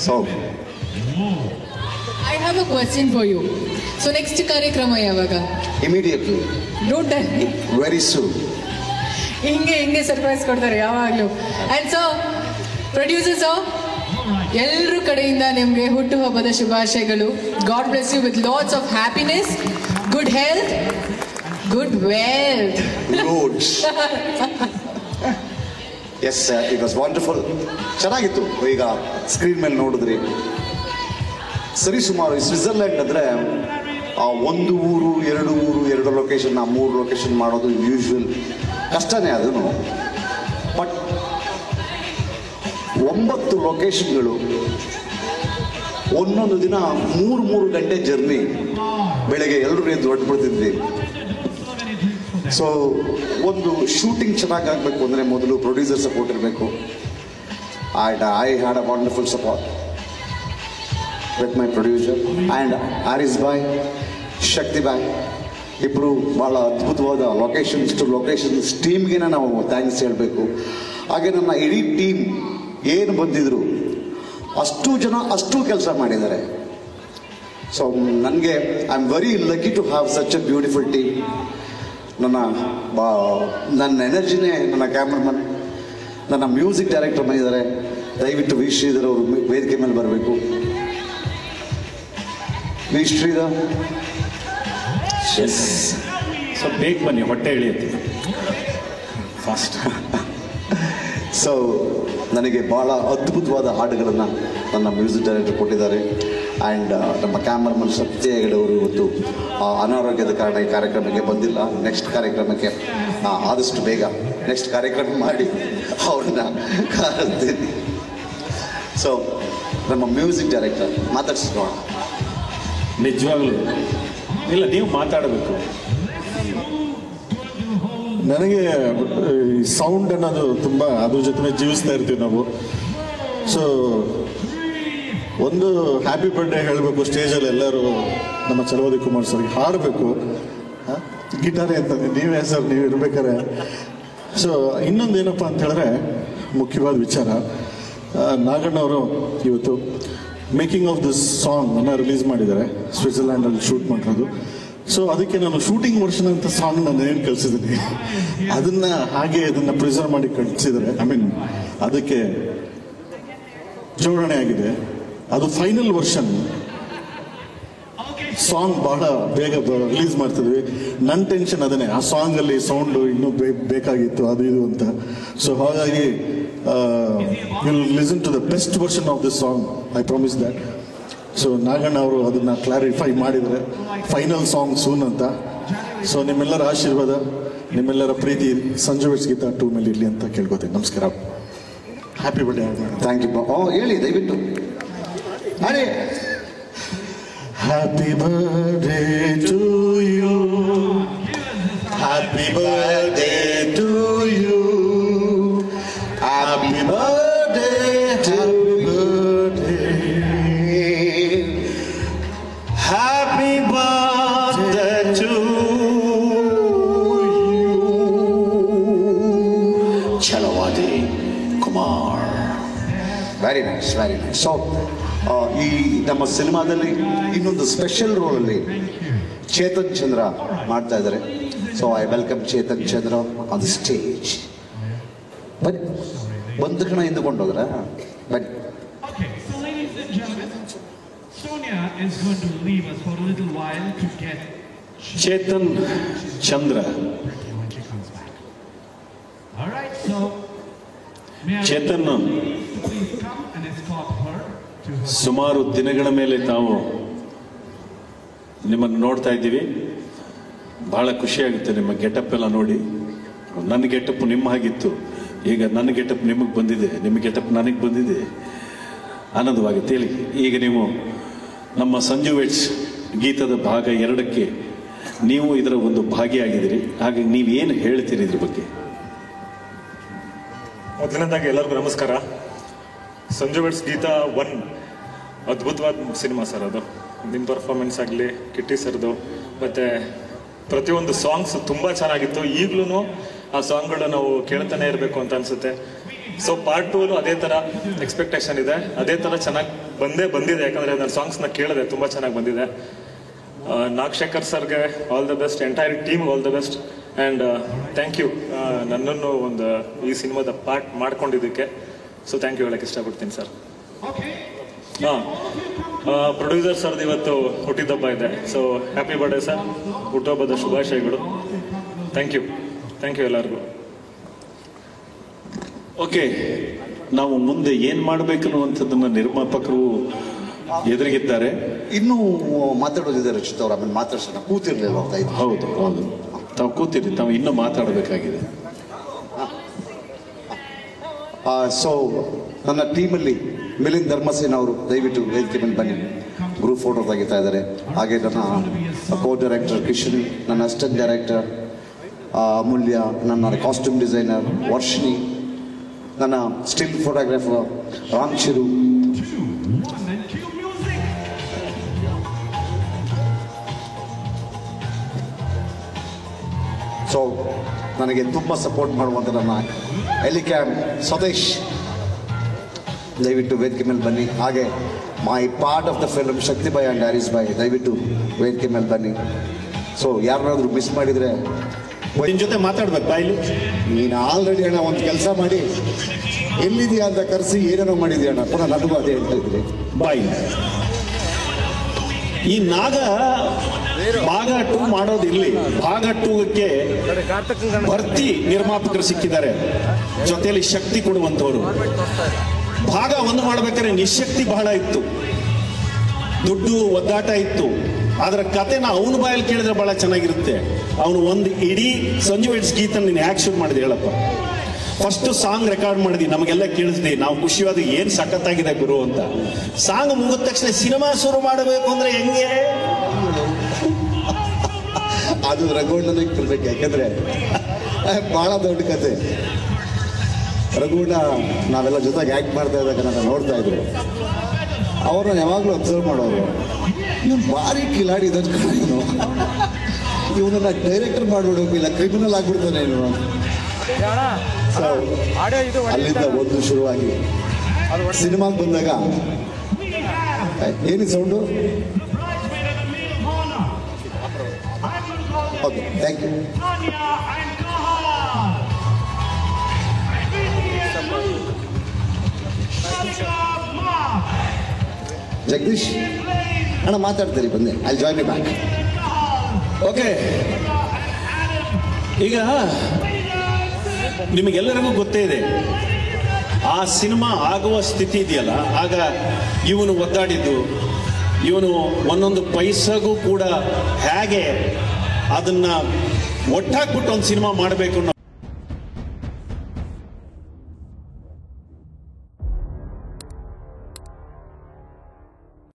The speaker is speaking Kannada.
So I have a question for you. So next ಕಾರ್ಯಕ್ರಮ ಯಾವಾಗ? Immediately. Don't tell me. Very soon. ಹಿಂಗೆ ಸರ್ಪ್ರೈಸ್ ಕೊಡ್ತಾರೆ ಯಾವಾಗಲೂ. And so producers ಎಲ್ಲರ ಕಡೆಯಿಂದ ನಿಮಗೆ ಹುಟ್ಟುಹಬ್ಬದ ಶುಭಾಶಯಗಳು. God bless you with lots of happiness, good health, good wealth. Loads. Yes, it was wonderful. ಚೆನ್ನಾಗಿತ್ತು. ಈಗ ಸ್ಕ್ರೀನ್ ಮೇಲೆ ನೋಡಿದ್ರಿ ಸರಿ ಸುಮಾರು ಸ್ವಿಟ್ಜರ್ಲ್ಯಾಂಡ್ ಅಂದರೆ ಒಂದು ಊರು ಎರಡು ಲೊಕೇಶನ್ 3 ಲೊಕೇಶನ್ ಮಾಡೋದು ಯೂಶ್ವಲ್ ಕಷ್ಟನೇ ಅದನ್ನು. ಬಟ್ 9 ಲೊಕೇಶನ್ಗಳು ಒಂದೊಂದು ದಿನ 3 ಗಂಟೆ ಜರ್ನಿ. ಬೆಳಗ್ಗೆ ಎಲ್ಲರೂ ಎದ್ದು ಹೊರಟ್ಬಿಡ್ತಿದ್ವಿ. ಸೊ ಒಂದು ಶೂಟಿಂಗ್ ಚೆನ್ನಾಗಾಗಬೇಕು ಅಂದರೆ ಮೊದಲು ಪ್ರೊಡ್ಯೂಸರ್ ಸಪೋರ್ಟ್ ಇರಬೇಕು. And I had a wonderful support with my producer and Haris ಬಾಯ್, ಶಕ್ತಿ ಬಾಯ್ ಇಬ್ಬರು ಭಾಳ ಅದ್ಭುತವಾದ ಲೊಕೇಶನ್ಸ್ ಟೀಮ್ಗೆ ನಾವು ಥ್ಯಾಂಕ್ಸ್ ಹೇಳಬೇಕು. ಹಾಗೆ ನನ್ನ ಇಡೀ ಟೀಮ್ ಏನು ಬಂದಿದ್ರು ಅಷ್ಟು ಜನ ಅಷ್ಟು ಕೆಲಸ ಮಾಡಿದ್ದಾರೆ. ಸೊ ನನಗೆ I am very lucky to have such a beautiful team. ನನ್ನ ಎನರ್ಜಿನೇ ನನ್ನ ಕ್ಯಾಮ್ರಾಮನ್, ನನ್ನ ಮ್ಯೂಸಿಕ್ ಡೈರೆಕ್ಟರ್ ಬಂದಿದ್ದಾರೆ. ದಯವಿಟ್ಟು ವಿ ಶ್ರೀಧರ್ ಅವರು ವೇದಿಕೆ ಮೇಲೆ ಬರಬೇಕು. ವಿ ಶ್ರೀಧರ್ ಸೊ ಬೇಗ ಬನ್ನಿ, ಹೊಟ್ಟೆ ಇಳಿಯುತ್ತೆ ಫಾಸ್ಟ್. ಸೊ ನನಗೆ ಭಾಳ ಅದ್ಭುತವಾದ ಹಾಡುಗಳನ್ನು ನನ್ನ ಮ್ಯೂಸಿಕ್ ಡೈರೆಕ್ಟರ್ ಕೊಟ್ಟಿದ್ದಾರೆ. ಆ್ಯಂಡ್ ನಮ್ಮ ಕ್ಯಾಮ್ರಾಮನ್ ಸತ್ಯ ಹೆಗಡೆ ಅವರು ಇವತ್ತು ಅನಾರೋಗ್ಯದ ಕಾರಣ ಈ ಕಾರ್ಯಕ್ರಮಕ್ಕೆ ಬಂದಿಲ್ಲ. ನೆಕ್ಸ್ಟ್ ಕಾರ್ಯಕ್ರಮಕ್ಕೆ ಆದಷ್ಟು ಬೇಗ ನೆಕ್ಸ್ಟ್ ಕಾರ್ಯಕ್ರಮ ಮಾಡಿ ಅವ್ರನ್ನ ಕಾರಿಸ್ತೀನಿ. ಸೊ ನಮ್ಮ ಮ್ಯೂಸಿಕ್ ಡೈರೆಕ್ಟರ್ ಮಾತಾಡ್ಸ್ಕೋಣ. ನಿಜವಾಗ್ಲೂ ಇಲ್ಲ, ನೀವು ಮಾತಾಡಬೇಕು. ನನಗೆ ಸೌಂಡ್ ಅನ್ನೋದು ತುಂಬ ಅದ್ರ ಜೊತೆ ಜೀವಿಸ್ತಾ ಇರ್ತೀವಿ ನಾವು. ಸೊ ಒಂದು ಹ್ಯಾಪಿ ಬರ್ಡೇ ಹೇಳಬೇಕು ಸ್ಟೇಜಲ್ಲಿ ಎಲ್ಲರೂ ನಮ್ಮ ಚಲವಾದಿ ಕುಮಾರ್ ಸರ್ಗೆ ಹಾಡಬೇಕು. ಗಿಟಾರೇ ಅಂತ ನೀವೇ ಸರ್, ನೀವು ಇರ್ಬೇಕಾರೆ. ಸೊ ಇನ್ನೊಂದು ಏನಪ್ಪ ಅಂತ ಹೇಳಿದ್ರೆ ಮುಖ್ಯವಾದ ವಿಚಾರ, ನಾಗಣ್ಣವರು ಇವತ್ತು ಮೇಕಿಂಗ್ ಆಫ್ ದಿಸ್ ಸಾಂಗ್ ಅನ್ನು ರಿಲೀಸ್ ಮಾಡಿದ್ದಾರೆ. ಸ್ವಿಟ್ಜರ್ಲ್ಯಾಂಡಲ್ಲಿ ಶೂಟ್ ಮಾಡಿರೋದು. ಸೊ ಅದಕ್ಕೆ ನಾನು ಶೂಟಿಂಗ್ ವರ್ಷನ್ ಅಂತ ಸಾಂಗ್ ನಾನು ಏನು ಕಳಿಸಿದ್ದೀನಿ, ಅದನ್ನ ಹಾಗೆ ಅದನ್ನ ಪ್ರಿಸರ್ವ್ ಮಾಡಿ ಕಳಿಸಿದ್ದಾರೆ. ಐ ಮೀನ್ ಅದಕ್ಕೆ ಜೋಡಣೆ ಆಗಿದೆ. ಅದು ಫೈನಲ್ ವರ್ಷನ್ ಸಾಂಗ್ ಬಹಳ ಬೇಗ ರಿಲೀಸ್ ಮಾಡ್ತಿದ್ವಿ. ನನ್ನ ಟೆನ್ಷನ್ ಅದನ್ನೇ, ಆ ಸಾಂಗಲ್ಲಿ ಸೌಂಡು ಇನ್ನೂ ಬೇಕಾಗಿತ್ತು ಅದು ಇದು ಅಂತ. ಸೊ ಹಾಗಾಗಿ will listen to the best version of this song, I promise that. So Naganna ಅವರು ಅದನ್ನು ಕ್ಲಾರಿಫೈ ಮಾಡಿದರೆ ಫೈನಲ್ ಸಾಂಗ್ ಸೂನ್ ಅಂತ. ಸೊ ನಿಮ್ಮೆಲ್ಲರ ಆಶೀರ್ವಾದ, ನಿಮ್ಮೆಲ್ಲರ ಪ್ರೀತಿ ಸಂಜು ವೆಟ್ಸ್ ಗೀತಾ 2 ಮೇಲೆ ಇರಲಿ ಅಂತ ಕೇಳ್ಕೊತೀನಿ. ನಮಸ್ಕಾರ, ಹ್ಯಾಪಿ ಬರ್ಡೇ. Thank you. ಹೇಳಿ ದಯವಿಟ್ಟು ಅರೆ. Happy birthday to you, happy birthday to you, happy birthday, happy birthday, happy birthday to you, Chalavadi Kumar. Very nice, very nice. So ಈ ನಮ್ಮ ಸಿನಿಮಾದಲ್ಲಿ ಇನ್ನೊಂದು ಸ್ಪೆಷಲ್ ರೋಲಲ್ಲಿ ಚೇತನ್ ಚಂದ್ರ ಮಾಡ್ತಾ ಇದ್ದಾರೆ. So I welcome Chetan Chandra on the stage. ಬನ್ನಿ, ಬಂದ ಕಣ ಹಿಂದುಕೊಂಡೋದ್ರ ಬನ್ನಿ. ಚೇತನ್ ಚಂದ್ರ ಚೇತನ್ ಸುಮಾರು ದಿನಗಳ ಮೇಲೆ ತಾವು ನಿಮ್ಮನ್ನು ನೋಡ್ತಾ ಇದ್ದೀವಿ. ಬಹಳ ಖುಷಿಯಾಗುತ್ತೆ ನಿಮ್ಮ ಗೆಟಪ್ ಎಲ್ಲ ನೋಡಿ. ನನ್ನ ಗೆಟಪ್ ನಿಮ್ಮ ಹಾಗಿತ್ತು, ಈಗ ನನ್ನ ಗೆಟಪ್ ನಿಮಗೆ ಬಂದಿದೆ, ನಿಮ್ಮ ಗೆಟಪ್ ನನಗೆ ಬಂದಿದೆ, ಆನಂದವಾಗುತ್ತೆ. ಹೇಳಿ, ಈಗ ನೀವು ನಮ್ಮ ಸಂಜು ವೆಟ್ಸ್ ಗೀತದ ಭಾಗ 2ಕ್ಕೆ ನೀವು ಇದರ ಒಂದು ಭಾಗಿಯಾಗಿದ್ದೀರಿ. ಹಾಗೆ ನೀವೇನು ಹೇಳ್ತೀರಿ ಇದ್ರ ಬಗ್ಗೆ? ಮೊದಲನೇದಾಗಿ ಎಲ್ಲರಿಗೂ ನಮಸ್ಕಾರ. ಸಂಜು ವೆಟ್ಸ್ ಗೀತಾ 1 ಅದ್ಭುತವಾದ ಸಿನಿಮಾ ಸರ್. ಅದು ನಿಮ್ಮ ಪರ್ಫಾರ್ಮೆನ್ಸ್ ಆಗಲಿ, ಕಿಟ್ಟಿ ಸರ್ದು, ಮತ್ತು ಪ್ರತಿಯೊಂದು ಸಾಂಗ್ಸ್ ತುಂಬ ಚೆನ್ನಾಗಿತ್ತು. ಈಗಲೂ ಆ ಸಾಂಗ್ಗಳು ನಾವು ಕೇಳ್ತಾನೆ ಇರಬೇಕು ಅಂತ ಅನಿಸುತ್ತೆ. ಸೊ ಪಾರ್ಟ್ 2 ಅದೇ ಥರ ಎಕ್ಸ್ಪೆಕ್ಟೇಷನ್ ಇದೆ, ಅದೇ ಥರ ಚೆನ್ನಾಗಿ ಬಂದಿದೆ, ಯಾಕಂದರೆ ನನ್ನ ಸಾಂಗ್ಸ್ನ ಕೇಳಿದೆ, ತುಂಬ ಚೆನ್ನಾಗಿ ಬಂದಿದೆ. ನಾಗಶೇಖರ್ ಸರ್ಗೆ ಆಲ್ ದ ಬೆಸ್ಟ್, ಎಂಟೈರ್ ಟೀಮ್ಗೆ all the best, and thank you ನನ್ನನ್ನು ಒಂದು ಈ ಸಿನಿಮಾದ ಪಾರ್ಟ್ ಮಾಡ್ಕೊಂಡಿದ್ದಕ್ಕೆ. ಸೊ ಥ್ಯಾಂಕ್ ಯು ಹೇಳಕ್ಕೆ ಇಷ್ಟಪಡ್ತೀನಿ ಸರ್. ಪ್ರೊಡ್ಯೂಸರ್ ಸರ್ದು ಇವತ್ತು ಹುಟ್ಟಿದಬ್ಬ ಇದೆ. ಸೊ ಹ್ಯಾಪಿ ಬರ್ಡೇ ಸರ್, ಹುಟ್ಟುಹಬ್ಬದ ಶುಭಾಶಯಗಳು. ಥ್ಯಾಂಕ್ ಯು ಎಲ್ಲರಿಗೂ. ಓಕೆ, ನಾವು ಮುಂದೆ ಏನು ಮಾಡಬೇಕನ್ನುವಂಥದ್ದನ್ನು ನಿರ್ಮಾಪಕರು ಎದುರಿಗಿದ್ದಾರೆ. ಇನ್ನೂ ಮಾತಾಡೋದಿದೆ ರಚಿತ್ ಅವ್ರು, ಆಮೇಲೆ ಮಾತಾಡ್ಸೋಣ. ಕೂತಿರ್ಲಿಲ್ಲ ಅಂತ ಇದು. ಹೌದು, ತಾವು ಕೂತಿರಿ, ತಾವು ಇನ್ನೂ ಮಾತಾಡಬೇಕಾಗಿದೆ. ಸೊ ನನ್ನ ಟೀಮಲ್ಲಿ ಮಿಲಿಂದ್ ಧರ್ಮಸೇನ ಅವರು ದಯವಿಟ್ಟು ವೇದಿಕೆ ಮೇಲೆ ಬನ್ನಿ, ಗ್ರೂಪ್ ಫೋಟೋ ತೆಗಿತಾ ಇದ್ದಾರೆ. ಹಾಗೆ ನನ್ನ ಕೋ ಡೈರೆಕ್ಟರ್ ಕಿಶನ್, ನನ್ನ ಅಸಿಸ್ಟೆಂಟ್ ಡೈರೆಕ್ಟರ್ ಅಮೂಲ್ಯ, ನನ್ನ ಕಾಸ್ಟ್ಯೂಮ್ ಡಿಸೈನರ್ ವರ್ಷಿಣಿ, ನನ್ನ still photographer Ram Chiru, so ನನಗೆ ತುಂಬ ಸಪೋರ್ಟ್ ಮಾಡುವಂಥ ನನ್ನ ಎಲಿಕ್ಯಾಮ್ ಸ್ವದೇಶ್, ದಯವಿಟ್ಟು ವೇದಿಕೆ ಮೇಲೆ ಬನ್ನಿ. ಹಾಗೆ my part of the film Shakti ಬಾಯ್ ಆ್ಯಂಡ್ ಹ್ಯಾರಿಸ್ ಬಾಯ್, ದಯವಿಟ್ಟು ವೇದಿಕೆ ಮೇಲೆ ಬನ್ನಿ. ಸೊ ಯಾರನ್ನಾದ್ರೂ ಮಿಸ್ ಮಾಡಿದರೆ ನಿನ್ನ ಜೊತೆ ಮಾತಾಡ್ಬೇಕು ಬಾಯಿಲಿ. ನೀನು ಆಲ್ರೆಡಿ ಅಣ್ಣ ಒಂದು ಕೆಲಸ ಮಾಡಿ ಎಲ್ಲಿದೆಯಾ ಅಂತ ಕರೆಸಿ ಏನೇನೋ ಮಾಡಿದ್ಯಾ ಅಣ್ಣ, ಪುನಃ ನನಗೂ ಅದೇ ಹೇಳ್ತಾ ಇದ್ರಿ. ಬಾಯಿ ಈ ನಾಗ ಭಾಗ 2 ಮಾಡೋದಿರ್ಲಿ, ಭಾಗ 2ಕ್ಕೆ ಭರ್ತಿ ನಿರ್ಮಾಪಕರು ಸಿಕ್ಕಿದ್ದಾರೆ, ಜೊತೆಯಲ್ಲಿ ಶಕ್ತಿ ಕೊಡುವಂಥವ್ರು. ಭಾಗ 1 ಮಾಡ್ಬೇಕಾದ್ರೆ ನಿಶಕ್ತಿ ಬಹಳ ಇತ್ತು, ದುಡ್ಡು ಒದ್ದಾಟ ಇತ್ತು. ಆದ್ರೆ ಕತೆನ ಅವನ ಬಾಯಲ್ಲಿ ಕೇಳಿದ್ರೆ ಬಹಳ ಚೆನ್ನಾಗಿರುತ್ತೆ. ಅವನು ಒಂದು ಇಡೀ ಸಂಜು ವೆಡ್ಸ್ ಗೀತ ನೀನು ಯಾಕೆ ಶುರು ಮಾಡಿದೆ ಹೇಳಪ್ಪ? ಫಸ್ಟ್ ಸಾಂಗ್ ರೆಕಾರ್ಡ್ ಮಾಡಿದ್ವಿ, ನಮಗೆಲ್ಲ ಕೇಳಿಸ್ದಿ, ನಾವು ಖುಷಿಯಾದ ಏನು ಸಖತ್ತಾಗಿದೆ ಗುರು ಅಂತ. ಸಾಂಗ್ ಮುಗಿದ ತಕ್ಷಣ ಸಿನಿಮಾ ಶುರು ಮಾಡಬೇಕು ಅಂದ್ರೆ ಹೆಂಗೆ? ಅದು ರಘುಣ್ಣನಿಗೆ ತಿಳ್ಬೇಕು, ಯಾಕೆಂದ್ರೆ ಭಾಳ ದೊಡ್ಡ ಕತೆ. ರಘುಣ್ಣ ನಾವೆಲ್ಲ ಜೊತೆಗೆ ಆ್ಯಕ್ಟ್ ಮಾಡ್ತಾ ಇದ್ದಾಗ ನಾನು ನೋಡ್ತಾ ಇದ್ರು, ಅವ್ರನ್ನ ಯಾವಾಗಲೂ ಅಬ್ಸರ್ವ್ ಮಾಡೋರು, ಇವನು ಭಾರಿ ಕಿಲಾಡಿ ಇದ್ದ ಇವನು, ಇವನನ್ನ ಡೈರೆಕ್ಟರ್ ಮಾಡಿಬಿಡೋಕೆ, ಇಲ್ಲ ಕ್ರಿಮಿನಲ್ ಆಗ್ಬಿಡ್ತಾನೆ ಇವನು. ಸೊ ಅಲ್ಲಿಂದ ಒಂದು ಶುರುವಾಗಿ ಸಿನಿಮಾಗೆ ಬಂದಾಗ ಏನಿದೆ sound? Okay, thank you. Jagadish ಅಣ್ಣ ಮಾತಾಡ್ತೀರಿ, ಬಂದೆ, I join you back. Okay, ಈಗ ನಿಮಗೆಲ್ಲರಿಗೂ ಗೊತ್ತೇ ಇದೆ, ಆ ಸಿನಿಮಾ ಆಗುವ ಸ್ಥಿತಿ ಇದೆಯಲ್ಲ, ಆಗ ಇವನು ಒದ್ದಾಡಿದ್ದು, ಇವನು ಒಂದೊಂದು ಪೈಸೆಗೂ ಕೂಡ ಹೇಗೆ ಅದನ್ನ ಒಟ್ಟಾಕ್ಬಿಟ್ಟು ಒಂದು ಸಿನಿಮಾ ಮಾಡಬೇಕು ಅನ್ನೋ